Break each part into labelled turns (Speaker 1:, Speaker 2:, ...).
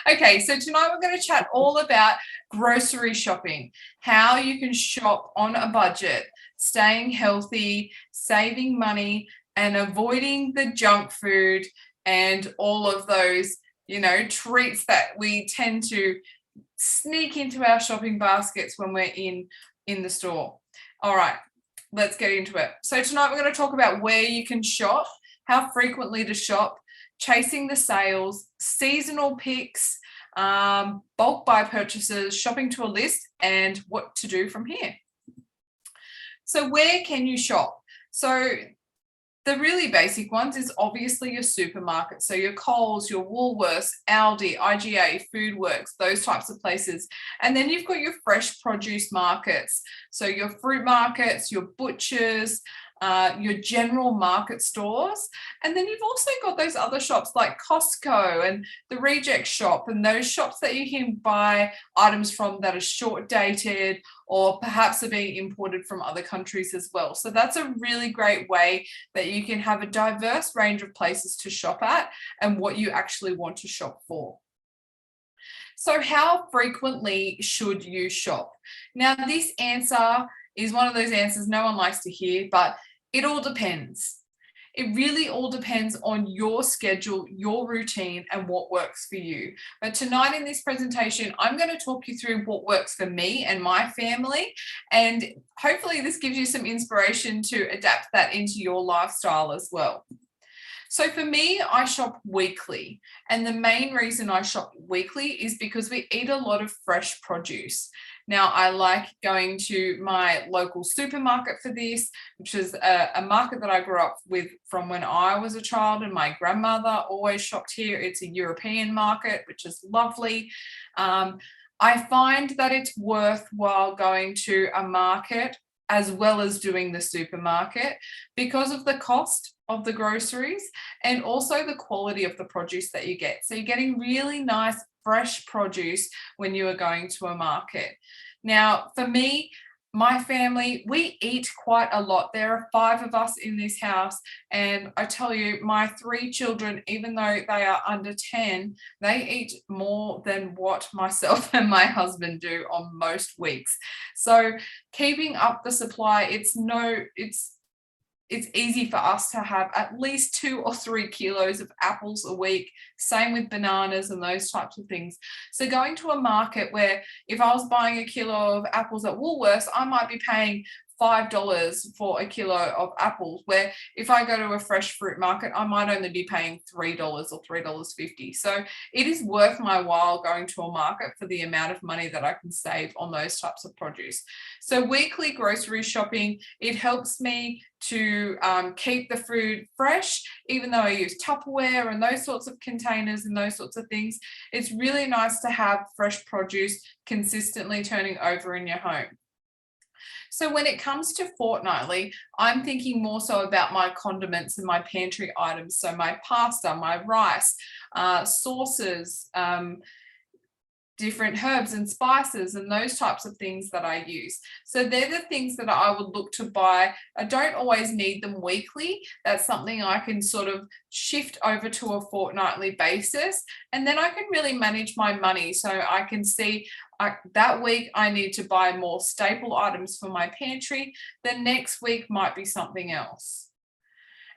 Speaker 1: Okay, so tonight we're going to chat all about grocery shopping, how you can shop on a budget, staying healthy, saving money, and avoiding the junk food and all of those, treats that we tend to sneak into our shopping baskets when we're in the store. All right, let's get into it. So tonight we're going to talk about where you can shop, how frequently to shop, chasing the sales, seasonal picks, bulk buy purchases, shopping to a list, and what to do from here. So where can you shop? So the really basic ones is obviously your supermarket. So your Coles, your Woolworths, Aldi, IGA, Foodworks, those types of places. And then you've got your fresh produce markets. So your fruit markets, your butchers, your general market stores. And then you've also got those other shops like Costco and the Reject Shop, and those shops that you can buy items from that are short dated or perhaps are being imported from other countries as well. So that's a really great way that you can have a diverse range of places to shop at and what you actually want to shop for. So how frequently should you shop? Now, this answer is one of those answers no one likes to hear, but it all depends. It really all depends on your schedule, your routine, and what works for you. But tonight in this presentation, I'm going to talk you through what works for me and my family. And hopefully this gives you some inspiration to adapt that into your lifestyle as well. So for me, I shop weekly. And the main reason I shop weekly is because we eat a lot of fresh produce. Now, I like going to my local supermarket for this, which is a market that I grew up with from when I was a child, and my grandmother always shopped here. It's a European market, which is lovely. I find that it's worthwhile going to a market as well as doing the supermarket because of the cost of the groceries and also the quality of the produce that you get. So you're getting really nice fresh produce when you are going to a market. Now, for me, my family, we eat quite a lot. There are 5 of us in this house, and I tell you, my 3 children, even though they are under 10, they eat more than what myself and my husband do on most weeks. So keeping up the supply, it's easy for us to have at least 2 or 3 kilos of apples a week, same with bananas and those types of things. So going to a market where if I was buying a kilo of apples at Woolworths, I might be paying $5 for a kilo of apples, where if I go to a fresh fruit market, I might only be paying $3 or $3.50. So it is worth my while going to a market for the amount of money that I can save on those types of produce. So weekly grocery shopping, it helps me to keep the food fresh, even though I use Tupperware and those sorts of containers and those sorts of things. It's really nice to have fresh produce consistently turning over in your home. So when it comes to fortnightly, I'm thinking more so about my condiments and my pantry items. So my pasta, my rice, sauces, different herbs and spices and those types of things that I use. So they're the things that I would look to buy. I don't always need them weekly. That's something I can sort of shift over to a fortnightly basis. And then I can really manage my money. So I can see that week I need to buy more staple items for my pantry. The next week might be something else.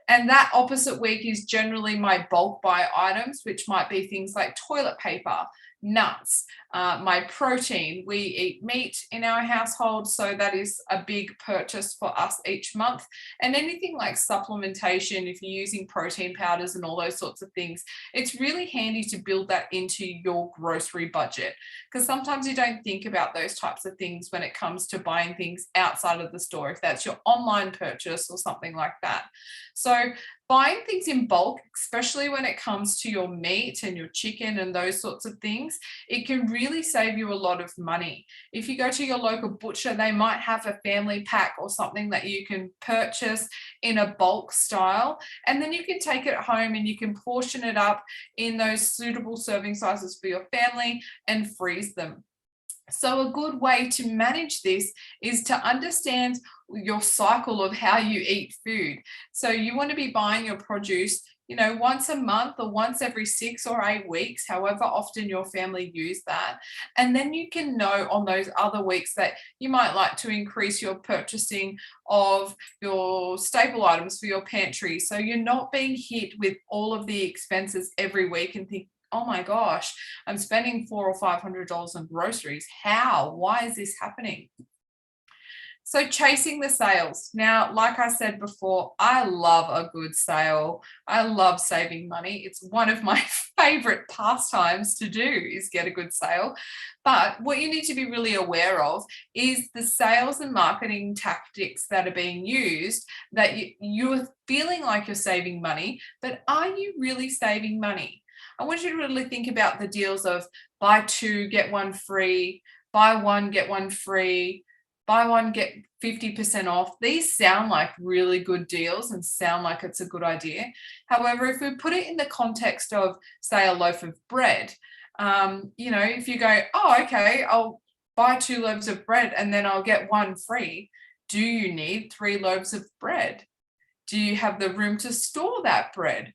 Speaker 1: And that opposite week is generally my bulk buy items, which might be things like toilet paper, nuts, my protein. We eat meat in our household, so that is a big purchase for us each month. And anything like supplementation, if you're using protein powders and all those sorts of things, it's really handy to build that into your grocery budget, because sometimes you don't think about those types of things when it comes to buying things outside of the store, if that's your online purchase or something like that. So buying things in bulk, especially when it comes to your meat and your chicken and those sorts of things, it can really save you a lot of money. If you go to your local butcher, they might have a family pack or something that you can purchase in a bulk style, and then you can take it home and you can portion it up in those suitable serving sizes for your family and freeze them. So a good way to manage this is to understand your cycle of how you eat food. So you want to be buying your produce once a month or once every 6 or 8 weeks, however often your family use that. And then you can know on those other weeks that you might like to increase your purchasing of your staple items for your pantry. So you're not being hit with all of the expenses every week and think, oh my gosh, I'm spending $400 or $500 on groceries. How? Why is this happening? So chasing the sales. Now, like I said before, I love a good sale. I love saving money. It's one of my favorite pastimes to do is get a good sale. But what you need to be really aware of is the sales and marketing tactics that are being used that you're feeling like you're saving money, but are you really saving money? I want you to really think about the deals of buy two, get one free, buy one, get one free, buy one, get 50% off. These sound like really good deals and sound like it's a good idea. However, if we put it in the context of, say, a loaf of bread, if you go, oh, okay, I'll buy 2 loaves of bread and then I'll get one free. Do you need 3 loaves of bread? Do you have the room to store that bread?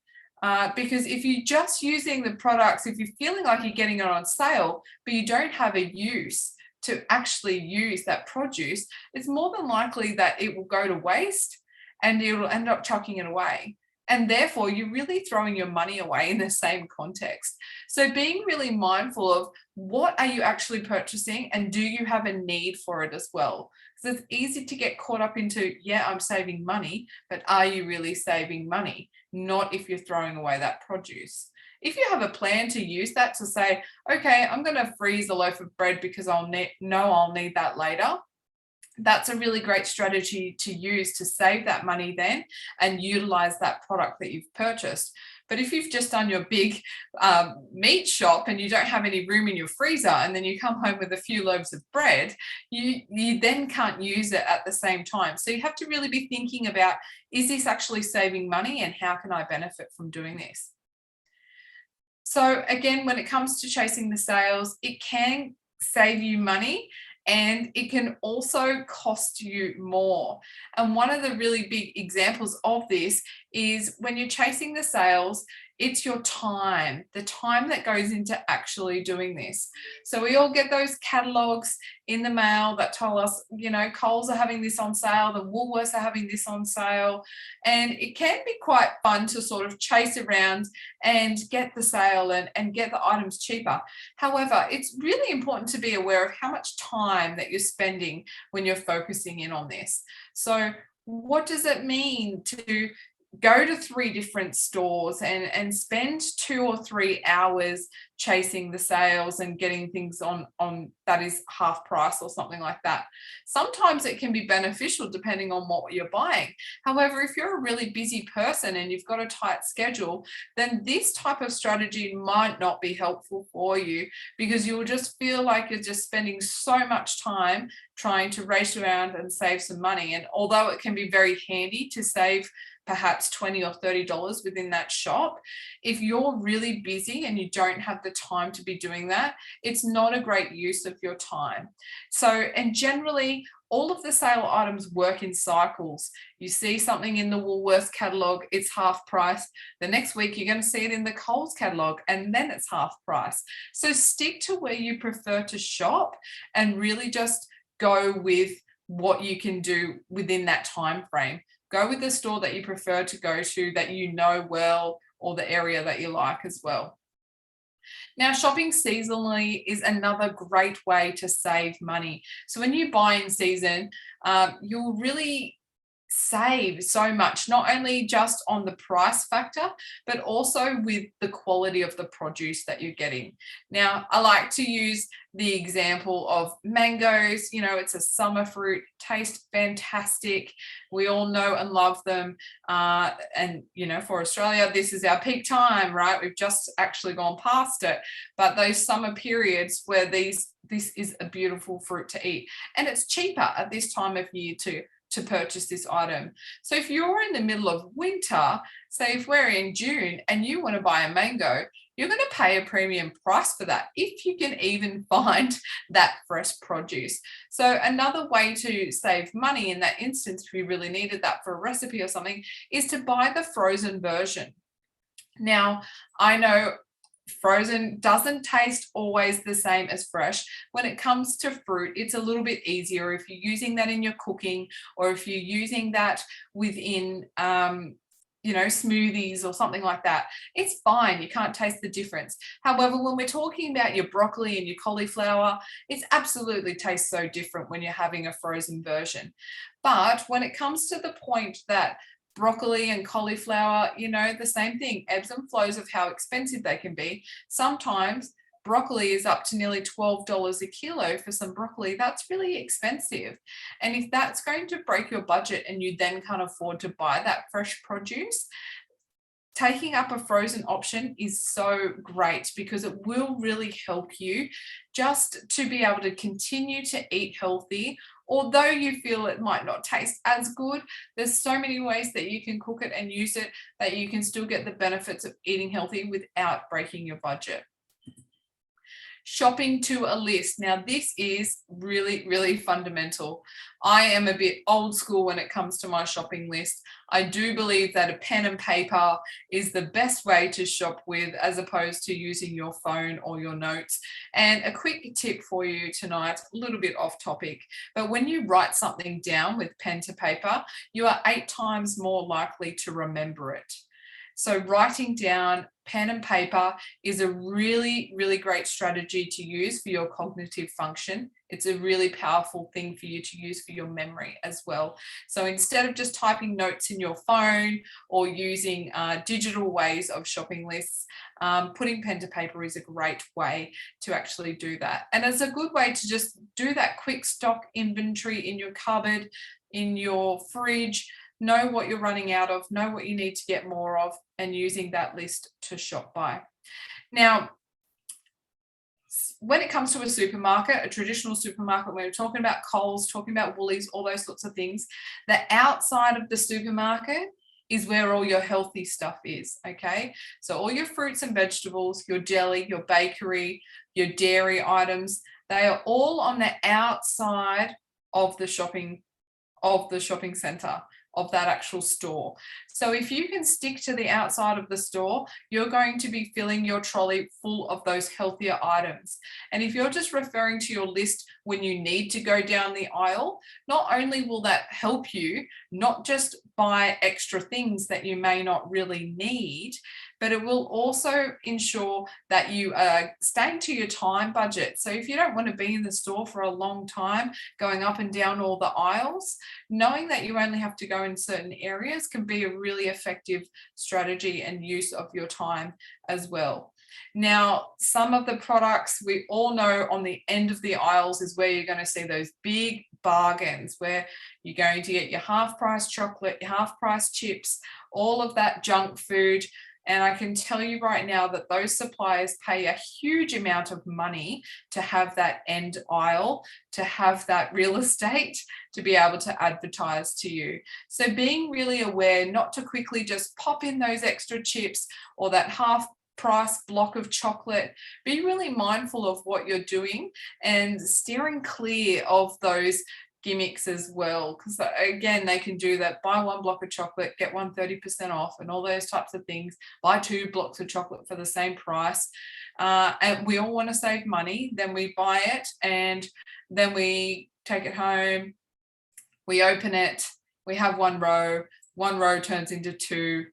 Speaker 1: Because if you're just using the products, if you're feeling like you're getting it on sale, but you don't have a use to actually use that produce, it's more than likely that it will go to waste and you'll end up chucking it away. And therefore, you're really throwing your money away in the same context. So being really mindful of what are you actually purchasing and do you have a need for it as well? Because it's easy to get caught up into, yeah, I'm saving money, but are you really saving money? Not if you're throwing away that produce. If you have a plan to use that to say, okay, I'm going to freeze a loaf of bread because I'll need that later. That's a really great strategy to use to save that money then and utilize that product that you've purchased. But if you've just done your big meat shop and you don't have any room in your freezer and then you come home with a few loaves of bread, you then can't use it at the same time. So you have to really be thinking about, is this actually saving money and how can I benefit from doing this? So again, when it comes to chasing the sales, it can save you money and it can also cost you more. And one of the really big examples of this is when you're chasing the sales, it's your time, the time that goes into actually doing this. So we all get those catalogs in the mail that tell us, Coles are having this on sale, the Woolworths are having this on sale. And it can be quite fun to sort of chase around and get the sale and get the items cheaper. However, it's really important to be aware of how much time that you're spending when you're focusing in on this. So what does it mean to go to 3 different stores and spend 2 or 3 hours chasing the sales and getting things on that is half price or something like that? Sometimes it can be beneficial depending on what you're buying. However, if you're a really busy person and you've got a tight schedule, then this type of strategy might not be helpful for you because you'll just feel like you're just spending so much time trying to race around and save some money. And although it can be very handy to save perhaps $20 or $30 within that shop, if you're really busy and you don't have the time to be doing that, it's not a great use of your time. So, and generally, all of the sale items work in cycles. You see something in the Woolworths catalog, it's half price. The next week, you're going to see it in the Coles catalog, and then it's half price. So stick to where you prefer to shop and really just go with what you can do within that time frame. Go with the store that you prefer to go to, that you know well, or the area that you like as well. Now, shopping seasonally is another great way to save money. So when you buy in season, you'll really save so much, not only just on the price factor, but also with the quality of the produce that you're getting. Now, I like to use the example of mangoes. It's a summer fruit, taste fantastic. We all know and love them. And for Australia, this is our peak time, right? We've just actually gone past it. But those summer periods where this is a beautiful fruit to eat. And it's cheaper at this time of year to purchase this item. So if you're in the middle of winter, say if we're in June and you want to buy a mango, you're going to pay a premium price for that if you can even find that fresh produce. So another way to save money in that instance, if you really needed that for a recipe or something, is to buy the frozen version. Now, I know frozen doesn't taste always the same as fresh. When it comes to fruit, it's a little bit easier if you're using that in your cooking, or if you're using that within smoothies or something like that. It's fine, you can't taste the difference. However, when we're talking about your broccoli and your cauliflower, it absolutely tastes so different when you're having a frozen version. But when it comes to the point that broccoli and cauliflower, the same thing, ebbs and flows of how expensive they can be. Sometimes broccoli is up to nearly $12 a kilo for some broccoli. That's really expensive. And if that's going to break your budget and you then can't afford to buy that fresh produce, taking up a frozen option is so great, because it will really help you just to be able to continue to eat healthy. Although you feel it might not taste as good, there's so many ways that you can cook it and use it that you can still get the benefits of eating healthy without breaking your budget. Shopping to a list. Now, this is really, really fundamental. I am a bit old school when it comes to my shopping list. I do believe that a pen and paper is the best way to shop with, as opposed to using your phone or your notes. And a quick tip for you tonight, a little bit off topic, but when you write something down with pen to paper, you are 8 times more likely to remember it. So writing down, pen and paper, is a really, really great strategy to use for your cognitive function. It's a really powerful thing for you to use for your memory as well. So instead of just typing notes in your phone or using digital ways of shopping lists, putting pen to paper is a great way to actually do that. And it's a good way to just do that quick stock inventory in your cupboard, in your fridge. Know what you're running out of, know what you need to get more of, and using that list to shop by. Now, when it comes to a supermarket, a traditional supermarket, when we're talking about Coles, talking about Woolies, all those sorts of things, the outside of the supermarket is where all your healthy stuff is, okay? So all your fruits and vegetables, your deli, your bakery, your dairy items, they are all on the outside of the shopping center, of that actual store. So if you can stick to the outside of the store, you're going to be filling your trolley full of those healthier items. And if you're just referring to your list when you need to go down the aisle, not only will that help you not just buy extra things that you may not really need, but it will also ensure that you are staying to your time budget. So if you don't want to be in the store for a long time, going up and down all the aisles, knowing that you only have to go in certain areas can be a really effective strategy and use of your time as well. Now, some of the products we all know on the end of the aisles is where you're going to see those big bargains, where you're going to get your half-price chocolate, your half-price chips, all of that junk food. And I can tell you right now that those suppliers pay a huge amount of money to have that end aisle, to have that real estate, to be able to advertise to you. So being really aware not to quickly just pop in those extra chips or that half price block of chocolate. Be really mindful of what you're doing and steering clear of those gimmicks as well, because again, they can do that. Buy one block of chocolate, get one 30% off, and all those types of things. Buy 2 blocks of chocolate for the same price. And we all want to save money. Then we buy it and then we take it home, we open it, we have one row turns into 2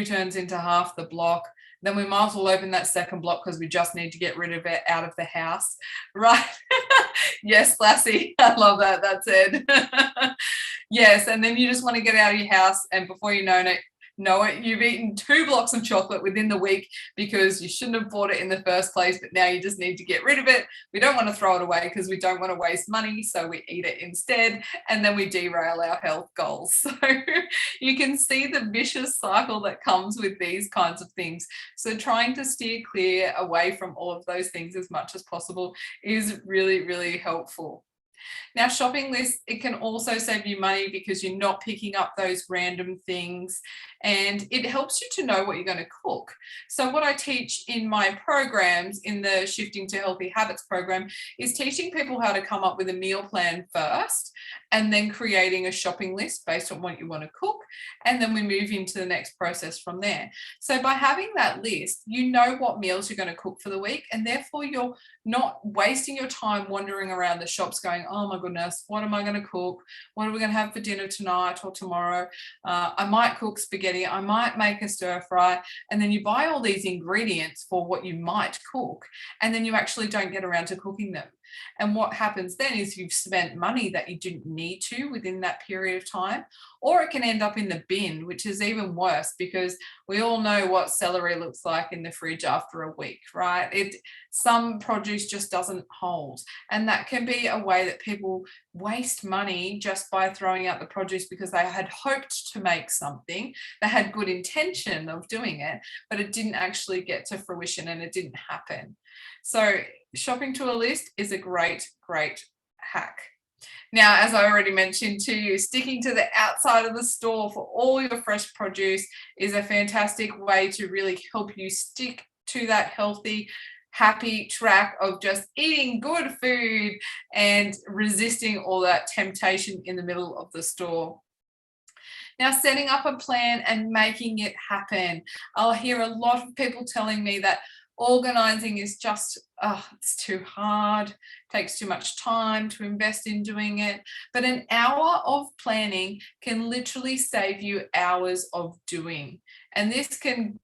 Speaker 1: turns into half the block. Then we might as well open that second block because we just need to get rid of it out of the house, right? Yes, Lassie, I love that. That's it. Yes, and then you just want to get out of your house, and before you know it, you've eaten 2 blocks of chocolate within the week because you shouldn't have bought it in the first place, but now you just need to get rid of it. We don't want to throw it away because we don't want to waste money, so we eat it instead, and then we derail our health goals. So you can see the vicious cycle that comes with these kinds of things. So trying to steer clear away from all of those things as much as possible is really, really helpful. Now, shopping lists, it can also save you money because you're not picking up those random things, and it helps you to know what you're going to cook. So what I teach in my programs, in the Shifting to Healthy Habits program, is teaching people how to come up with a meal plan first, and then creating a shopping list based on what you want to cook. And then we move into the next process from there. So by having that list, you know what meals you're going to cook for the week, and therefore you're not wasting your time wandering around the shops going, oh my goodness, what am I going to cook? What are we going to have for dinner tonight or tomorrow? I might cook spaghetti. I might make a stir fry. And then you buy all these ingredients for what you might cook, and then you actually don't get around to cooking them. And what happens then is you've spent money that you didn't need to within that period of time, or it can end up in the bin, which is even worse because we all know what celery looks like in the fridge after a week, right? Some produce just doesn't hold. And that can be a way that people waste money just by throwing out the produce because they had hoped to make something. They had good intention of doing it, but it didn't actually get to fruition and it didn't happen. So shopping to a list is a great, great hack. Now, as I already mentioned to you, sticking to the outside of the store for all your fresh produce is a fantastic way to really help you stick to that healthy, happy track of just eating good food and resisting all that temptation in the middle of the store. Now, setting up a plan and making it happen. I'll hear a lot of people telling me that organizing is just, it's too hard, takes too much time to invest in doing it. But an hour of planning can literally save you hours of doing. And this can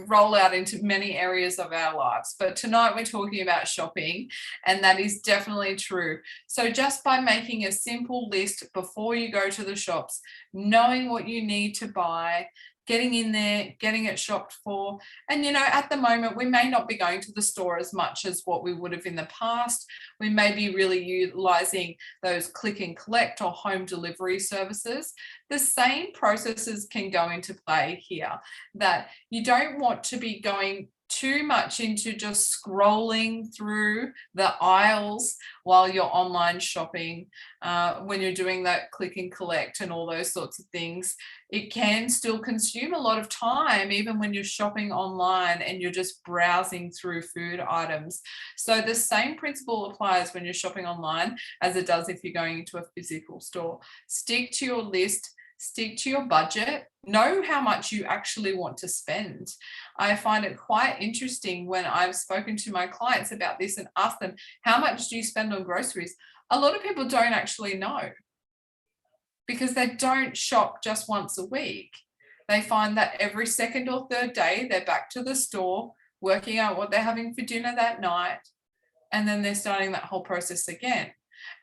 Speaker 1: roll out into many areas of our lives. But tonight we're talking about shopping, and that is definitely true. So just by making a simple list before you go to the shops, knowing what you need to buy, getting in there, getting it shopped for. And, at the moment, we may not be going to the store as much as what we would have in the past. We may be really utilizing those click and collect or home delivery services. The same processes can go into play here, that you don't want to be going too much into just scrolling through the aisles while you're online shopping. When you're doing that click and collect and all those sorts of things, it can still consume a lot of time, even when you're shopping online and you're just browsing through food items. So the same principle applies when you're shopping online as it does if you're going into a physical store. Stick to your list. Stick to your budget, know how much you actually want to spend. I find it quite interesting when I've spoken to my clients about this and asked them, how much do you spend on groceries? A lot of people don't actually know because they don't shop just once a week. They find that every second or third day, they're back to the store, working out what they're having for dinner that night, and then they're starting that whole process again.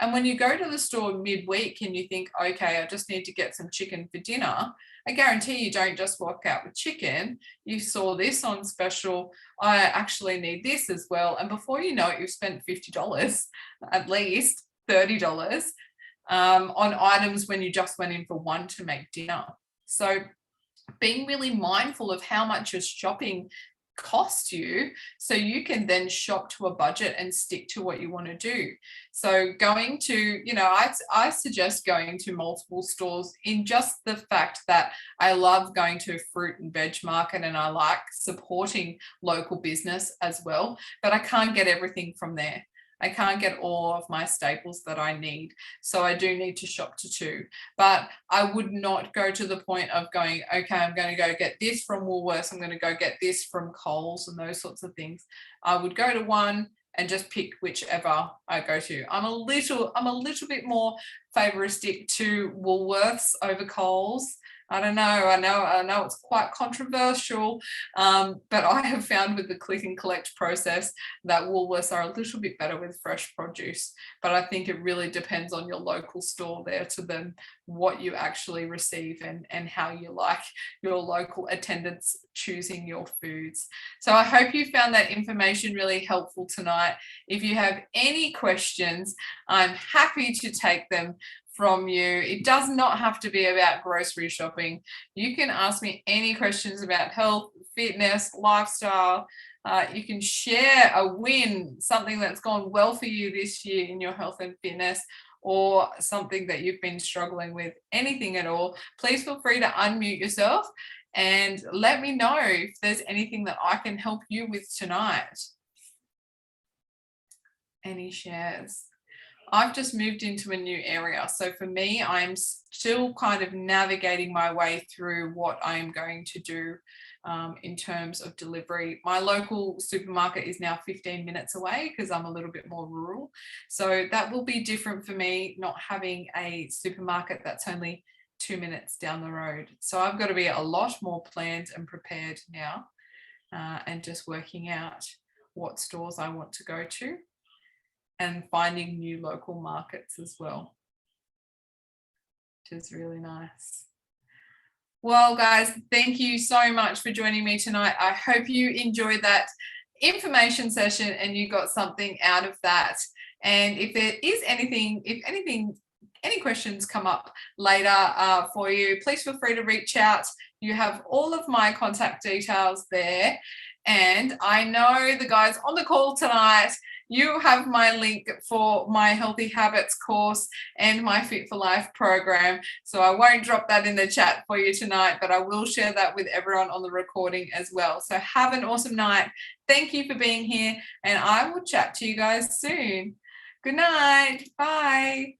Speaker 1: And when you go to the store midweek and you think, okay, I just need to get some chicken for dinner, I guarantee you don't just walk out with chicken. You saw this on special. I actually need this as well. And before you know it, you've spent $50, at least $30 on items when you just went in for one to make dinner. So being really mindful of how much your shopping cost you, so you can then shop to a budget and stick to what you want to do. So going to, I suggest going to multiple stores, in just the fact that I love going to a fruit and veg market and I like supporting local business as well, but I can't get everything from there. I can't get all of my staples that I need. So I do need to shop to two. But I would not go to the point of going, okay, I'm going to go get this from Woolworths. I'm going to go get this from Coles and those sorts of things. I would go to one and just pick whichever I go to. I'm a little bit more favoristic to Woolworths over Coles. I don't know. I know it's quite controversial, but I have found with the click and collect process that Woolworths are a little bit better with fresh produce. But I think it really depends on your local store there to then what you actually receive and how you like your local attendants choosing your foods. So I hope you found that information really helpful tonight. If you have any questions, I'm happy to take them from you. It does not have to be about grocery shopping. You can ask me any questions about health, fitness, lifestyle, You can share a win, something that's gone well for you this year in your health and fitness, or something that you've been struggling with, anything at all. Please feel free to unmute yourself and let me know if there's anything that I can help you with tonight. Any shares? I've just moved into a new area. So for me, I'm still kind of navigating my way through what I'm going to do in terms of delivery. My local supermarket is now 15 minutes away because I'm a little bit more rural. So that will be different for me, not having a supermarket that's only 2 minutes down the road. So I've got to be a lot more planned and prepared now, and just working out what stores I want to go to and finding new local markets as well, which is really nice. Well, guys, thank you so much for joining me tonight. I hope you enjoyed that information session and you got something out of that. And if there is anything, any questions come up later for you, please feel free to reach out. You have all of my contact details there. And I know the guys on the call tonight, you have my link for my Healthy Habits course and my Fit for Life program. So I won't drop that in the chat for you tonight, but I will share that with everyone on the recording as well. So have an awesome night. Thank you for being here, and I will chat to you guys soon. Good night. Bye.